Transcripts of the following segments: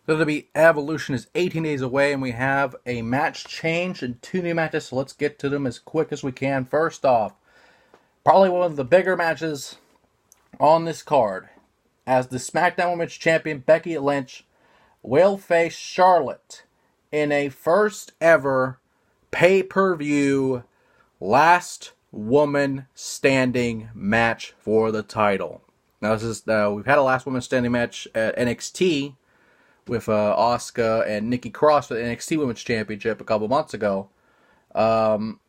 WWE Evolution is 18 days away, and we have a match change and 2 new matches, so let's get to them as quick as we can. First off, probably one of the bigger matches on this card, as the SmackDown Women's Champion Becky Lynch will face Charlotte in a first ever pay-per-view last woman standing match for the title. Now, this is we've had a last woman standing match at NXT with Asuka and Nikki Cross for the NXT Women's Championship a couple months ago. However,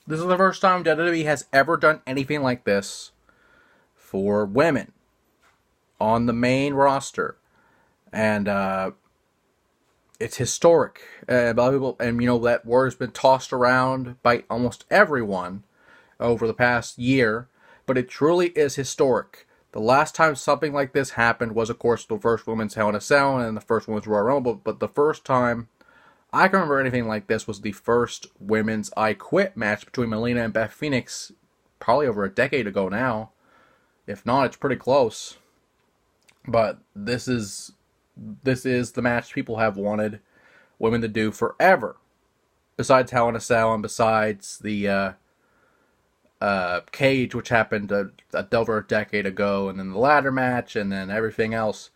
this is the first time WWE has ever done anything like this for women on the main roster. And it's historic. And that word has been tossed around by almost everyone over the past year. But it truly is historic. The last time something like this happened was, of course, the first Women's Hell in a Cell and the first Women's Royal Rumble. But the first time I can remember anything like this was the first Women's I Quit match between Melina and Beth Phoenix, probably over a decade ago now. If not, it's pretty close. But this is the match people have wanted women to do forever. Besides Hell in a Cell and besides the Cage, which happened over a decade ago, and then the ladder match, and then everything else.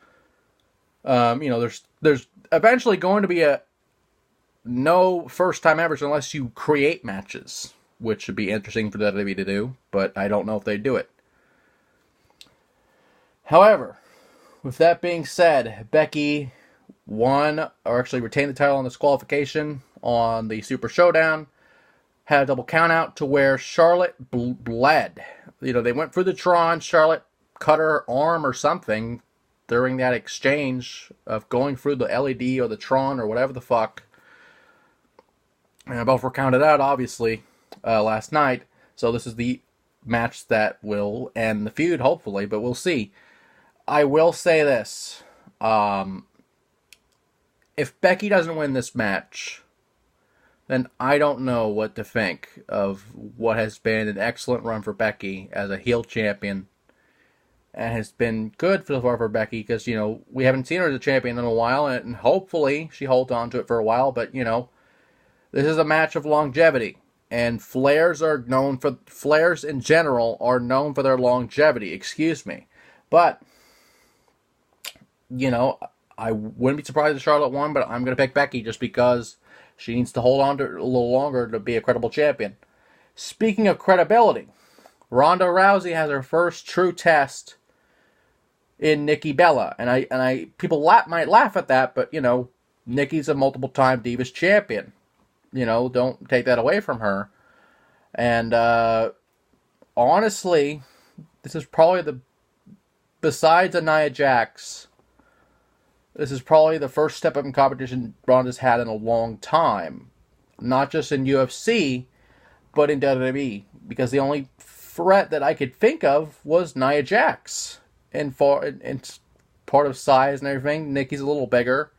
There's eventually going to be no first time evers unless you create matches, which would be interesting for WWE to do, but I don't know if they do it. However, with that being said, Becky retained the title on disqualification on the Super Showdown. Had a double count out to where Charlotte bled. They went for the Tron. Charlotte cut her arm or something during that exchange of going through the LED or the Tron or whatever the fuck. And both were counted out, obviously, last night. So this is the match that will end the feud, hopefully, but we'll see. I will say this. If Becky doesn't win this match, then I don't know what to think of what has been an excellent run for Becky as a heel champion. And has been good so far for Becky because, we haven't seen her as a champion in a while, and hopefully she holds on to it for a while, but, this is a match of longevity. And flares in general are known for their longevity, But, I wouldn't be surprised if Charlotte won, but I'm going to pick Becky just because she needs to hold on to it a little longer to be a credible champion. Speaking of credibility, Ronda Rousey has her first true test in Nikki Bella. And people might laugh at that, but, Nikki's a multiple-time Divas champion. Don't take that away from her. And, honestly, this is probably besides Nia Jax, this is probably the first step up in competition Ronda's had in a long time. Not just in UFC, but in WWE. Because the only threat that I could think of was Nia Jax. And part of size and everything, Nikki's a little bigger.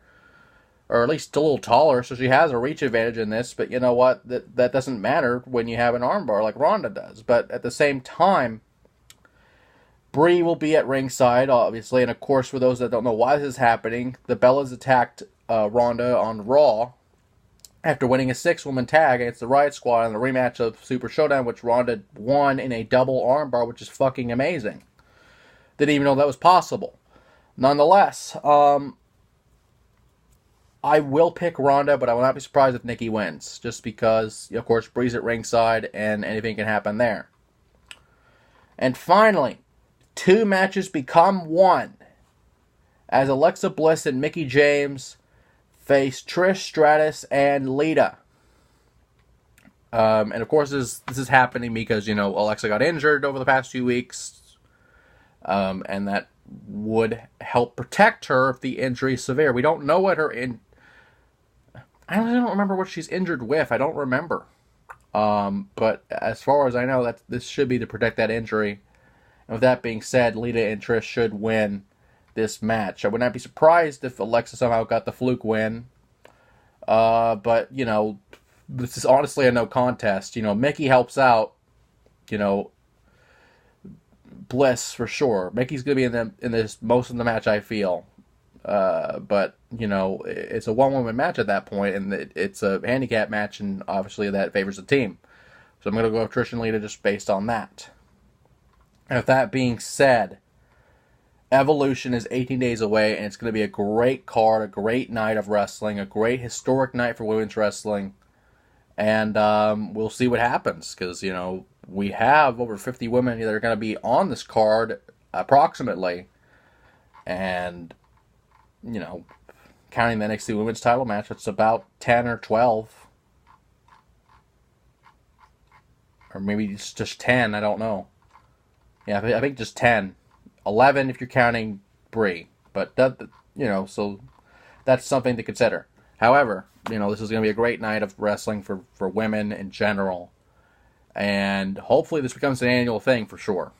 Or at least a little taller, so she has a reach advantage in this. But you know what? That doesn't matter when you have an armbar like Ronda does. But at the same time, Brie will be at ringside, obviously, and of course, for those that don't know why this is happening, the Bellas attacked Ronda on Raw after winning a 6-woman tag against the Riot Squad in the rematch of Super Showdown, which Ronda won in a double armbar, which is fucking amazing. Didn't even know that was possible. Nonetheless, I will pick Ronda, but I will not be surprised if Nikki wins, just because, of course, Brie's at ringside, and anything can happen there. And finally, 2 matches become 1 as Alexa Bliss and Mickie James face Trish Stratus and Lita. And of course, this is happening because, Alexa got injured over the past few weeks. And that would help protect her if the injury is severe. We don't know what I don't remember what she's injured with. I don't remember. But as far as I know, this should be to protect that injury. And with that being said, Lita and Trish should win this match. I would not be surprised if Alexa somehow got the fluke win. But, this is honestly a no contest. Mickie helps out, Bliss for sure. Mickey's going to be in this most of the match, I feel. But, you know, it's a one-woman match at that point, and it's a handicap match, and obviously that favors the team. So I'm going to go with Trish and Lita just based on that. And with that being said, Evolution is 18 days away, and it's going to be a great card, a great night of wrestling, a great historic night for women's wrestling. And we'll see what happens, because, you know, we have over 50 women that are going to be on this card, approximately. And, you know, counting the NXT women's title match, it's about 10 or 12. Or maybe it's just 10, I don't know. Yeah, I think just 10. 11 if you're counting Brie. But, that, you know, so that's something to consider. However, you know, this is going to be a great night of wrestling for women in general. And hopefully this becomes an annual thing for sure.